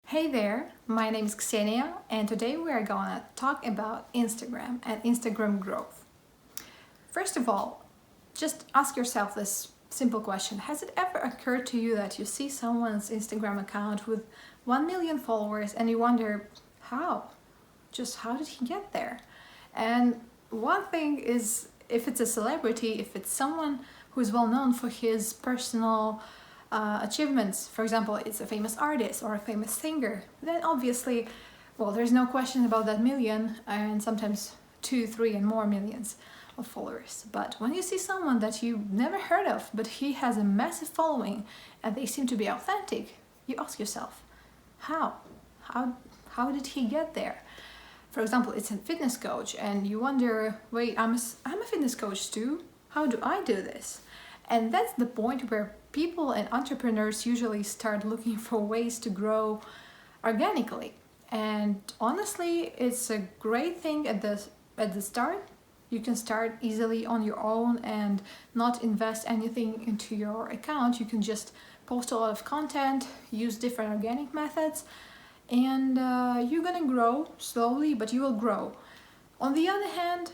Hey there, my name is Ksenia and today we are gonna talk about Instagram and Instagram growth. First of all, just ask yourself this simple question. Has it ever occurred to you that you see someone's Instagram account with 1 million followers and you wonder, how? Just how did he get there? And one thing is, if it's a celebrity, if it's someone who's well known for his personal achievements, for example, it's a famous artist or a famous singer, then obviously, well, there's no question about that million and sometimes 2, 3 and more millions of followers. But when you see someone that you never heard of, but he has a massive following and they seem to be authentic, you ask yourself, how? How did he get there? For example, it's a fitness coach and you wonder, wait, I'm a fitness coach too? How do I do this? And that's the point where people and entrepreneurs usually start looking for ways to grow organically. And honestly, it's a great thing at the start. You can start easily on your own and not invest anything into your account. You can just post a lot of content, use different organic methods, and you're gonna grow slowly, but you will grow. On the other hand,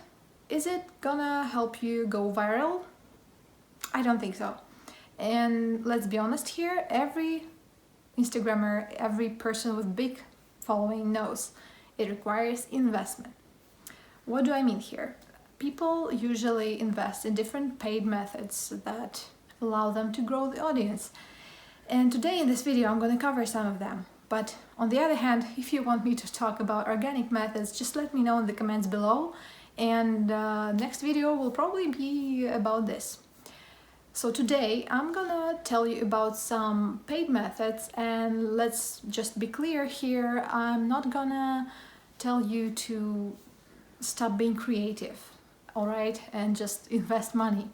is it gonna help you go viral? I don't think so. And let's be honest here, every Instagrammer, every person with big following knows it requires investment. What do I mean here? People usually invest in different paid methods that allow them to grow the audience. And today in this video, I'm going to cover some of them. But on the other hand, if you want me to talk about organic methods, just let me know in the comments below. And next video will probably be about this. So today I'm gonna tell you about some paid methods, and let's just be clear here, I'm not gonna tell you to stop being creative, all right, and just invest money.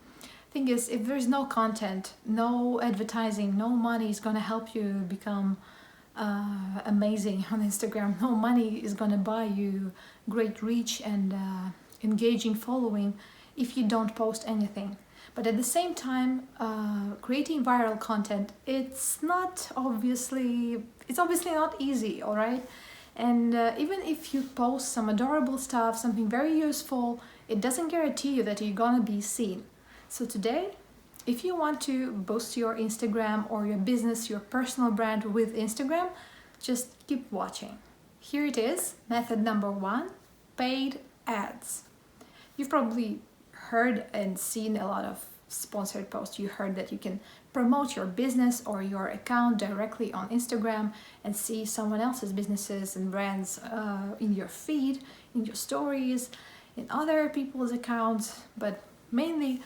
Thing is, if there's no content, no advertising, no money is gonna help you become amazing on Instagram. No money is gonna buy you great reach and engaging following if you don't post anything. But at the same time, creating viral content, it's obviously not easy, all right? And even if you post some adorable stuff, something very useful, it doesn't guarantee you that you're gonna be seen. So today, if you want to boost your Instagram or your business, your personal brand with Instagram, just keep watching. Here it is, method number 1, paid ads. You've probably heard and seen a lot of sponsored posts. You heard that you can promote your business or your account directly on Instagram and see someone else's businesses and brands in your feed, in your stories, in other people's accounts. But mainly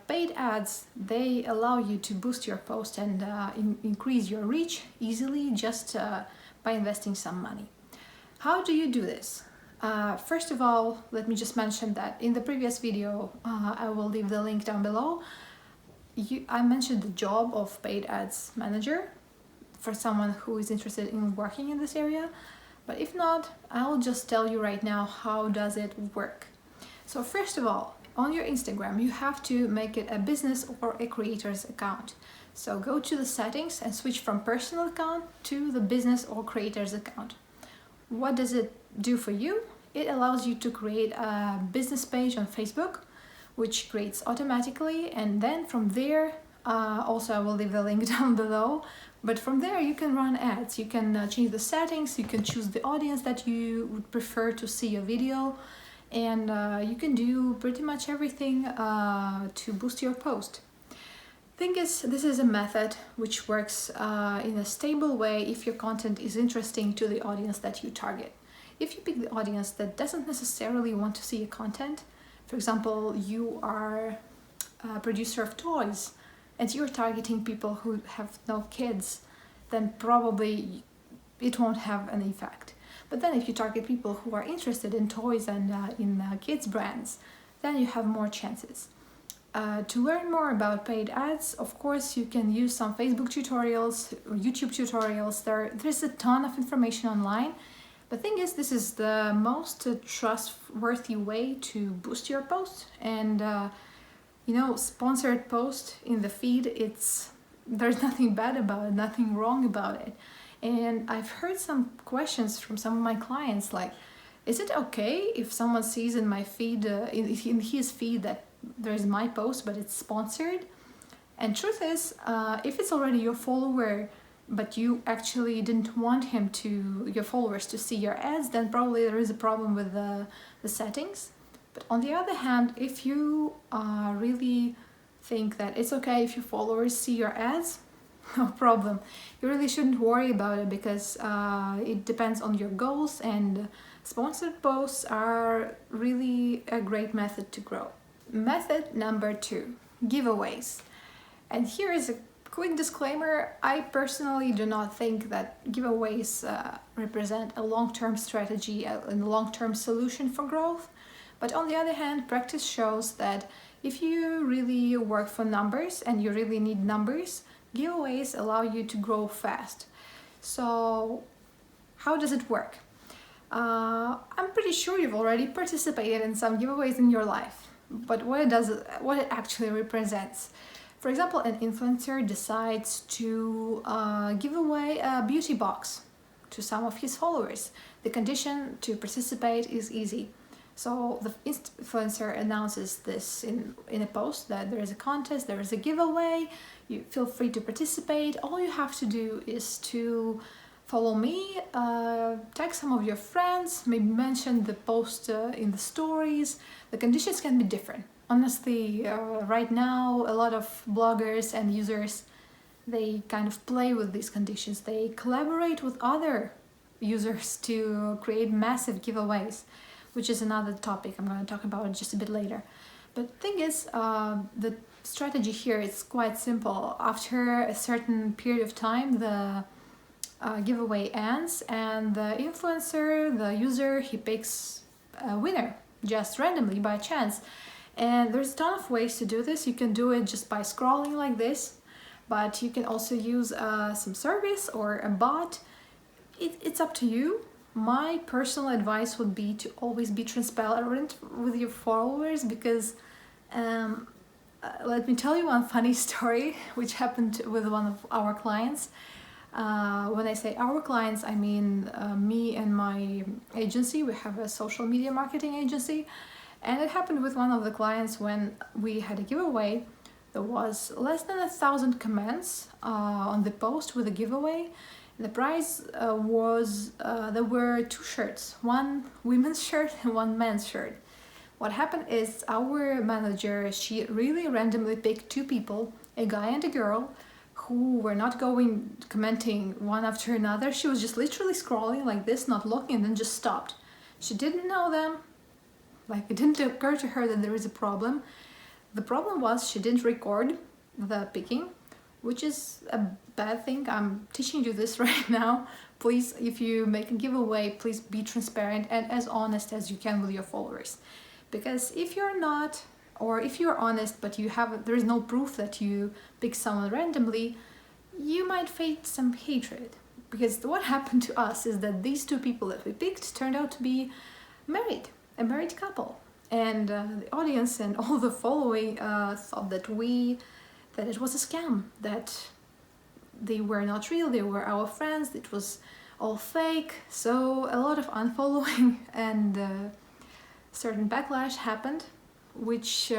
paid ads, they allow you to boost your post and increase your reach easily just by investing some money. How do you do this? First of all, let me just mention that in the previous video, I will leave the link down below. I mentioned the job of paid ads manager for someone who is interested in working in this area. But if not, I'll just tell you right now how does it work. So first of all, on your Instagram, you have to make it a business or a creator's account. So go to the settings and switch from personal account to the business or creator's account. What does it do for you? It allows you to create a business page on Facebook, which creates automatically, and then from there, also I will leave the link down below, but from there you can run ads. You can change the settings, you can choose the audience that you would prefer to see your video, and you can do pretty much everything to boost your post. Thing is, this is a method which works in a stable way if your content is interesting to the audience that you target. If you pick the audience that doesn't necessarily want to see your content, for example, you are a producer of toys and you're targeting people who have no kids, then probably it won't have an effect. But then if you target people who are interested in toys and in kids brands, then you have more chances. To learn more about paid ads, of course, you can use some Facebook tutorials or YouTube tutorials. There's a ton of information online. The thing is, this is the most trustworthy way to boost your post. And, sponsored post in the feed, there's nothing bad about it, nothing wrong about it. And I've heard some questions from some of my clients like, is it okay if someone sees in my feed, in his feed, that there's my post but it's sponsored? And truth is, if it's already your follower, but you actually didn't want your followers to see your ads, then probably there is a problem with the settings. But on the other hand, if you really think that it's okay if your followers see your ads, no problem. You really shouldn't worry about it, because it depends on your goals, and sponsored posts are really a great method to grow. Method number 2, giveaways. And here is a quick disclaimer. I personally do not think that giveaways represent a long-term strategy and a long-term solution for growth. But on the other hand, practice shows that if you really work for numbers and you really need numbers, giveaways allow you to grow fast. So how does it work? I'm pretty sure you've already participated in some giveaways in your life, but what it actually represents. For example, an influencer decides to give away a beauty box to some of his followers. The condition to participate is easy. So the influencer announces this in a post, that there is a contest, there is a giveaway, you feel free to participate. All you have to do is to follow me, tag some of your friends, maybe mention the post in the stories. The conditions can be different. Honestly, right now, a lot of bloggers and users, they kind of play with these conditions. They collaborate with other users to create massive giveaways, which is another topic I'm going to talk about just a bit later. But the thing is, the strategy here is quite simple. After a certain period of time, the giveaway ends, and the influencer, the user, he picks a winner just randomly by chance. And there's a ton of ways to do this. You can do it just by scrolling like this, but you can also use some service or a bot. It's up to you. My personal advice would be to always be transparent with your followers, because let me tell you one funny story which happened with one of our clients. When I say our clients, I mean me and my agency. We have a social media marketing agency. And it happened with one of the clients when we had a giveaway. There was less than 1,000 comments on the post with a giveaway. The prize was, there were 2 shirts, one women's shirt and one men's shirt. What happened is our manager, she really randomly picked 2 people, a guy and a girl, who were not commenting one after another. She was just literally scrolling like this, not looking, and then just stopped. She didn't know them. Like, it didn't occur to her that there is a problem. The problem was she didn't record the picking, which is a bad thing. I'm teaching you this right now. Please, if you make a giveaway, please be transparent and as honest as you can with your followers. Because if you're not, or if you're honest but there is no proof that you pick someone randomly, you might face some hatred. Because what happened to us is that these 2 people that we picked turned out to be married. A married couple, and the audience and all the following thought that it was a scam, that they were not real, they were our friends, it was all fake. So a lot of unfollowing and certain backlash happened, which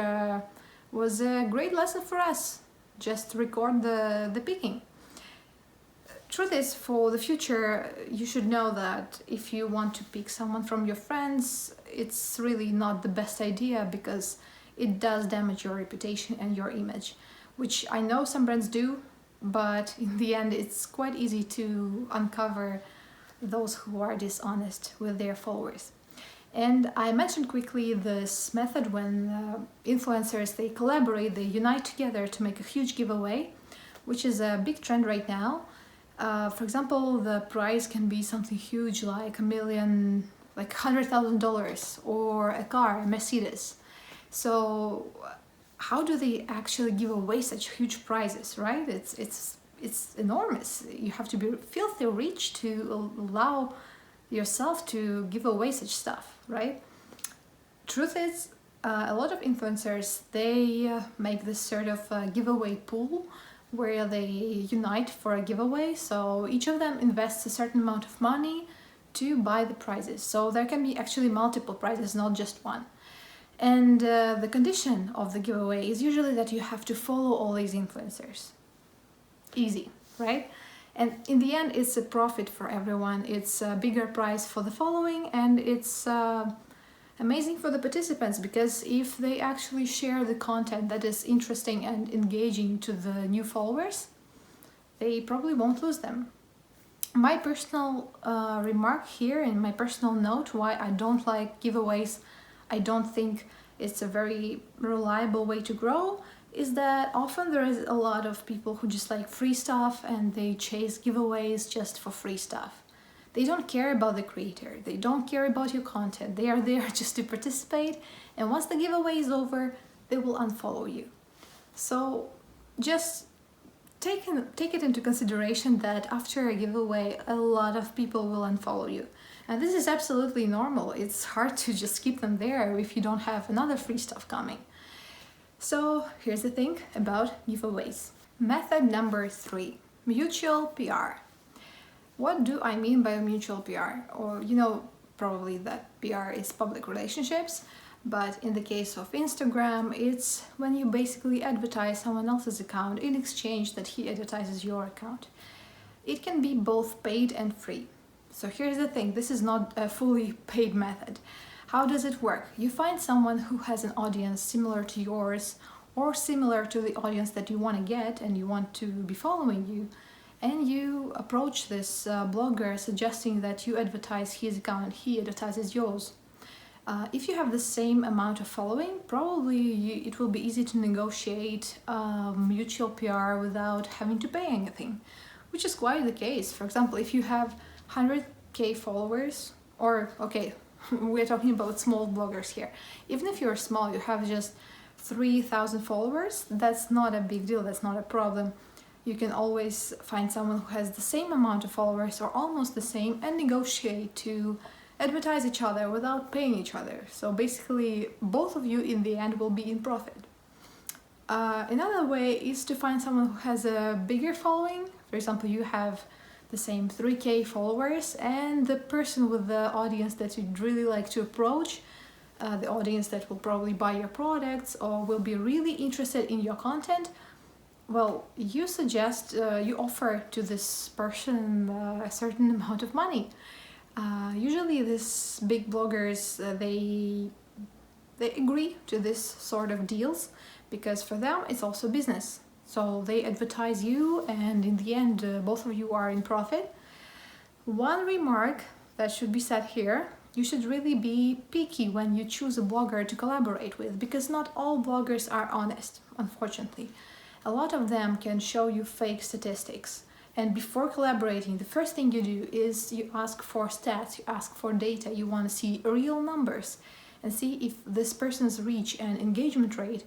was a great lesson for us. Just record the picking. Truth is, for the future, you should know that if you want to pick someone from your friends, it's really not the best idea, because it does damage your reputation and your image, which I know some brands do, but in the end it's quite easy to uncover those who are dishonest with their followers. And I mentioned quickly this method when influencers, they collaborate, they unite together to make a huge giveaway, which is a big trend right now. For example, the prize can be something huge like $1 million, like $100,000, or a car, a Mercedes. So how do they actually give away such huge prizes, right? It's enormous. You have to be filthy rich to allow yourself to give away such stuff, right? Truth is, a lot of influencers, they make this sort of giveaway pool where they unite for a giveaway. So each of them invests a certain amount of money to buy the prizes. So there can be actually multiple prizes, not just one. And the condition of the giveaway is usually that you have to follow all these influencers. Easy, right? And in the end, it's a profit for everyone. It's a bigger prize for the following, and it's amazing for the participants, because if they actually share the content that is interesting and engaging to the new followers, they probably won't lose them. My personal remark here, and my personal note why I don't like giveaways, I don't think it's a very reliable way to grow, is that often there is a lot of people who just like free stuff and they chase giveaways just for free stuff. They don't care about the creator, they don't care about your content, they are there just to participate, and once the giveaway is over, they will unfollow you. So just take it into consideration that after a giveaway, a lot of people will unfollow you. And this is absolutely normal. It's hard to just keep them there if you don't have another free stuff coming. So here's the thing about giveaways. Method number 3, mutual PR. What do I mean by mutual PR? Or you know probably that PR is public relationships, but in the case of Instagram, it's when you basically advertise someone else's account in exchange that he advertises your account. It can be both paid and free. So here's the thing, this is not a fully paid method. How does it work? You find someone who has an audience similar to yours or similar to the audience that you want to get and you want to be following you, and you approach this blogger suggesting that you advertise his account, he advertises yours. If you have the same amount of following, probably it will be easy to negotiate mutual PR without having to pay anything, which is quite the case. For example, if you have 100k followers, or okay, we're talking about small bloggers here. Even if you're small, you have just 3,000 followers, that's not a big deal, that's not a problem. You can always find someone who has the same amount of followers or almost the same and negotiate to advertise each other without paying each other. So basically, both of you in the end will be in profit. Another way is to find someone who has a bigger following. For example, you have the same 3k followers, and the person with the audience that you'd really like to approach, the audience that will probably buy your products or will be really interested in your content, well, you suggest, you offer to this person a certain amount of money. Usually these big bloggers, they agree to this sort of deals because for them it's also business. So they advertise you, and in the end, both of you are in profit. One remark that should be said here, you should really be picky when you choose a blogger to collaborate with, because not all bloggers are honest, unfortunately. A lot of them can show you fake statistics. And before collaborating, the first thing you do is you ask for stats, you ask for data, you want to see real numbers and see if this person's reach and engagement rate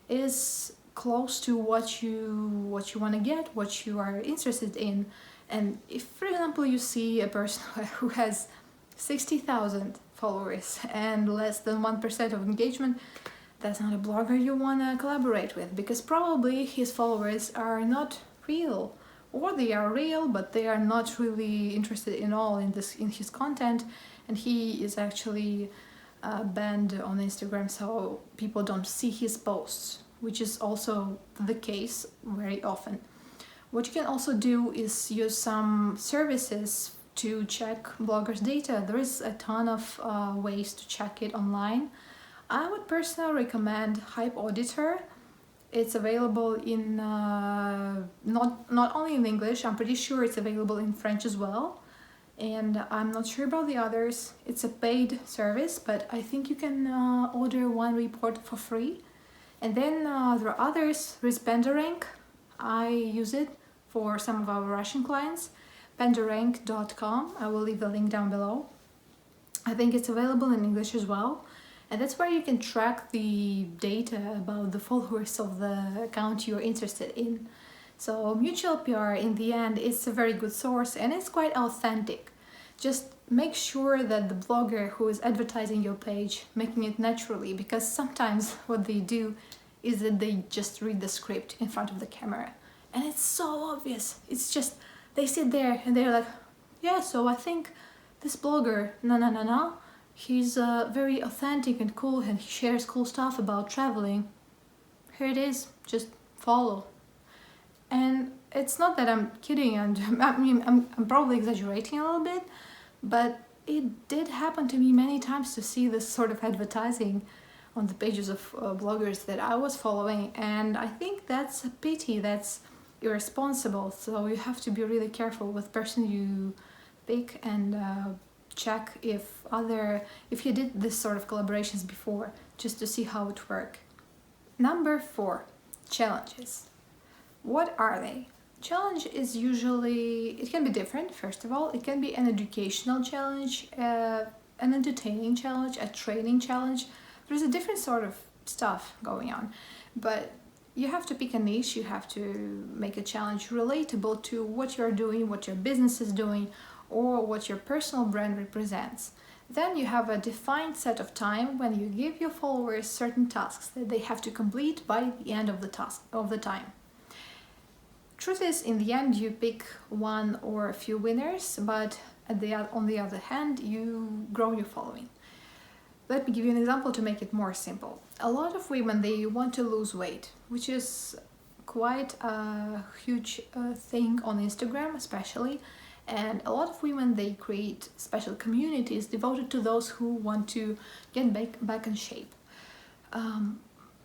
is close to what you want to get, what you are interested in. And if, for example, you see a person who has 60,000 followers and less than 1% of engagement, that's not a blogger you want to collaborate with, because probably his followers are not real, or they are real but they are not really interested in his content, and he is actually banned on Instagram, so people don't see his posts, which is also the case very often. What you can also do is use some services to check bloggers' data. There is a ton of ways to check it online. I would personally recommend Hype Auditor. It's available in not only in English, I'm pretty sure it's available in French as well. And I'm not sure about the others. It's a paid service, but I think you can order one report for free. And then there are others. There's Penderank. I use it for some of our Russian clients. Penderank.com. I will leave the link down below. I think it's available in English as well. And that's where you can track the data about the followers of the account you're interested in. So mutual PR, in the end, is a very good source and it's quite authentic. Just make sure that the blogger who is advertising your page making it naturally, because sometimes what they do is that they just read the script in front of the camera And it's so obvious. It's just, they sit there and they're like, yeah, so I think this blogger, no, he's very authentic and cool and he shares cool stuff about traveling. Here it is, just follow. And it's not that I'm kidding, I'm probably exaggerating a little bit, but it did happen to me many times to see this sort of advertising on the pages of bloggers that I was following, and I think that's a pity, that's irresponsible. So you have to be really careful with person you pick and check if you did this sort of collaborations before, just to see how it works. Number 4, challenges. What are they? Challenge is usually, it can be different. First of all, it can be an educational challenge, an entertaining challenge, a training challenge. There's a different sort of stuff going on, but you have to pick a niche. You have to make a challenge relatable to what you're doing, what your business is doing, or what your personal brand represents. Then you have a defined set of time when you give your followers certain tasks that they have to complete by the end of the time. Truth is, in the end, you pick one or a few winners, but on the other hand, you grow your following. Let me give you an example to make it more simple. A lot of women, they want to lose weight, which is quite a huge thing on Instagram especially. And a lot of women, they create special communities devoted to those who want to get back in shape.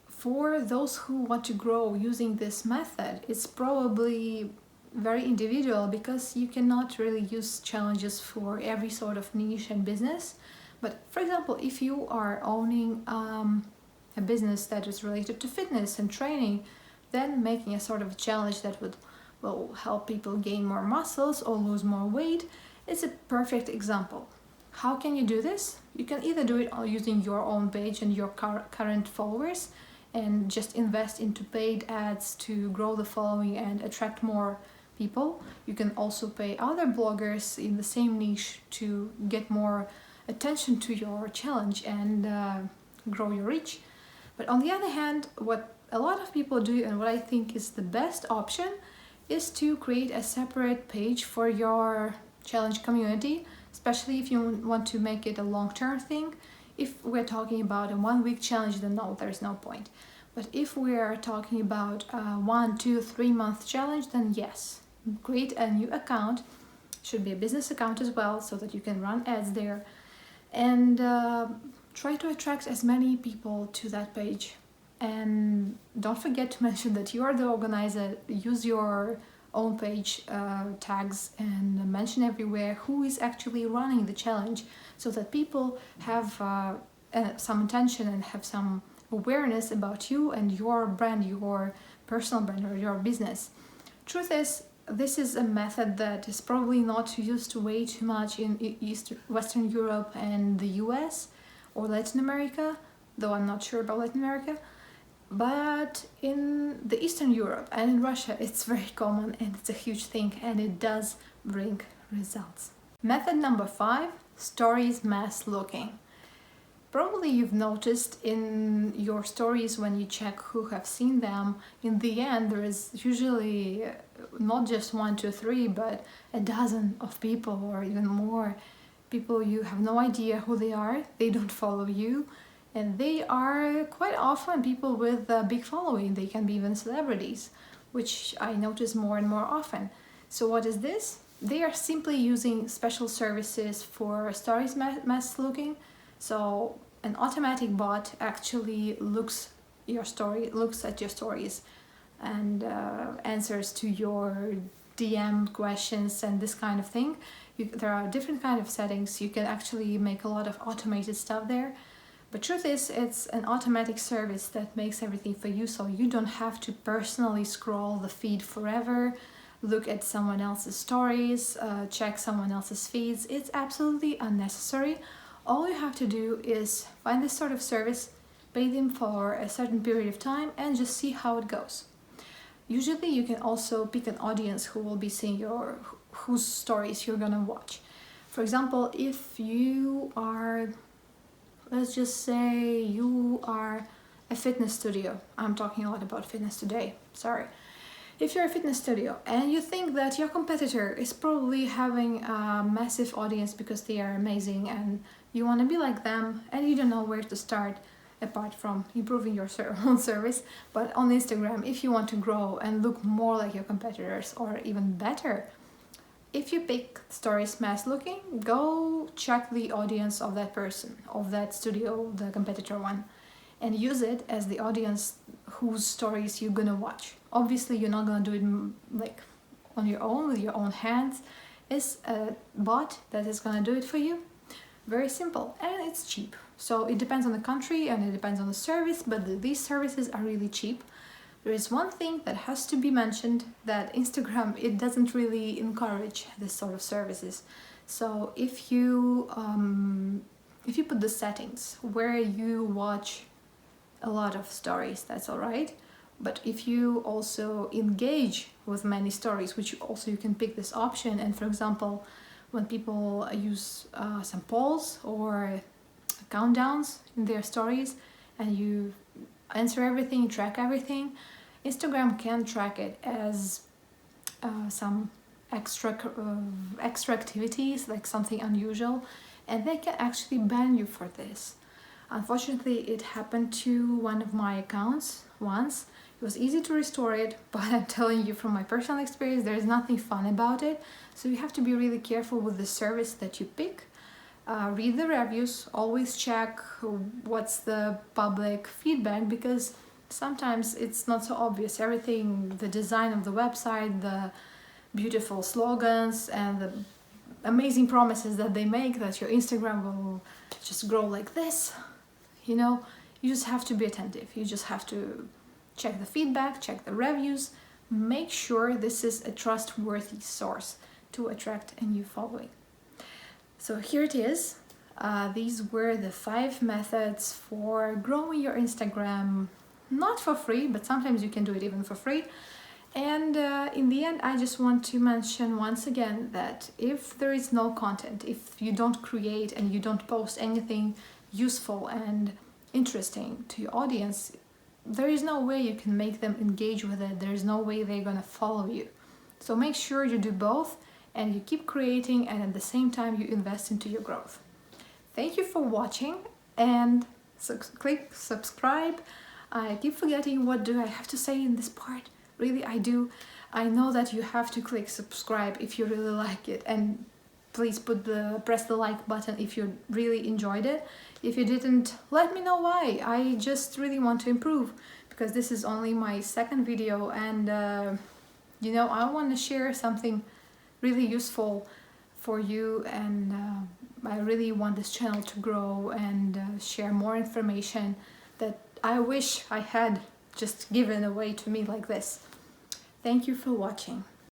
For those who want to grow using this method, it's probably very individual because you cannot really use challenges for every sort of niche and business. But for example, if you are owning a business that is related to fitness and training, then making a sort of challenge that will help people gain more muscles or lose more weight is a perfect example. How can you do this? You can either do it using your own page and your current followers, and just invest into paid ads to grow the following and attract more people. You can also pay other bloggers in the same niche to get more attention to your challenge and grow your reach. But on the other hand, what a lot of people do, and what I think is the best option, is to create a separate page for your challenge community, especially if you want to make it a long-term thing. If we're talking about a 1-week challenge, then no, there's no point. But if we're talking about a 1, 2, 3 month challenge, then yes, create a new account. Should be a business account as well, so that you can run ads there, and try to attract as many people to that page. And don't forget to mention that you are the organizer. Use your own page tags and mention everywhere who is actually running the challenge, so that people have some attention and have some awareness about you and your brand, your personal brand or your business. Truth is, this is a method that is probably not used way too much in Western Europe and the US or Latin America, though I'm not sure about Latin America. But in the Eastern Europe and in Russia, it's very common and it's a huge thing, and it does bring results. Method number 5, stories mass looking. Probably you've noticed in your stories when you check who have seen them, in the end there is usually not just 1, 2, 3, but a dozen of people or even more. People you have no idea who they are, they don't follow you, and they are quite often people with a big following. They can be even celebrities, which I notice more and more often. So what is this? They are simply using special services for stories mass looking. So an automatic bot actually looks at your stories and answers to your DM questions and this kind of thing. There are different kind of settings. You can actually make a lot of automated stuff there. But truth is, it's an automatic service that makes everything for you, so you don't have to personally scroll the feed forever, look at someone else's stories, check someone else's feeds. It's absolutely unnecessary. All you have to do is find this sort of service, pay them for a certain period of time, and just see how it goes. Usually you can also pick an audience who will be seeing whose stories you're gonna watch. For example, if you are, let's just say you are a fitness studio. I'm talking a lot about fitness today, sorry. If you're a fitness studio and you think that your competitor is probably having a massive audience because they are amazing and you want to be like them and you don't know where to start apart from improving your own service, but on Instagram, if you want to grow and look more like your competitors or even better, if you pick stories mass looking, go check the audience of that person, of that studio, the competitor one, and use it as the audience whose stories you're gonna watch. Obviously, you're not gonna do it like on your own with your own hands. It's a bot that is gonna do it for you. Very simple, and it's cheap. So it depends on the country and it depends on the service, but these services are really cheap. There is one thing that has to be mentioned, that Instagram, it doesn't really encourage this sort of services. So if you put the settings where you watch a lot of stories, that's all right. But if you also engage with many stories, which also you can pick this option, and for example, when people use some polls or countdowns in their stories and you answer everything, track everything, Instagram can track it as some extra activities, like something unusual, and they can actually ban you for this. Unfortunately, it happened to one of my accounts once. It was easy to restore it, but I'm telling you from my personal experience, there is nothing fun about it. So you have to be really careful with the service that you pick. Read the reviews, always check what's the public feedback, because sometimes it's not so obvious. Everything, the design of the website, the beautiful slogans and the amazing promises that they make that your Instagram will just grow like this, you know, you just have to be attentive. You just have to check the feedback, check the reviews, make sure this is a trustworthy source to attract a new following. So here it is. These were the 5 methods for growing your Instagram, not for free, but sometimes you can do it even for free. And in the end, I just want to mention once again that if there is no content, if you don't create and you don't post anything useful and interesting to your audience, there is no way you can make them engage with it. There is no way they're gonna follow you. So make sure you do both and you keep creating, and at the same time you invest into your growth. Thank you for watching, and click subscribe. I keep forgetting what do I have to say in this part. Really, I do. I know that you have to click subscribe if you really like it, and please press the like button if you really enjoyed it. If you didn't, let me know why. I just really want to improve, because this is only my 2nd video, and you know, I want to share something really useful for you, and I really want this channel to grow and share more information that I wish I had just given away to me like this. Thank you for watching.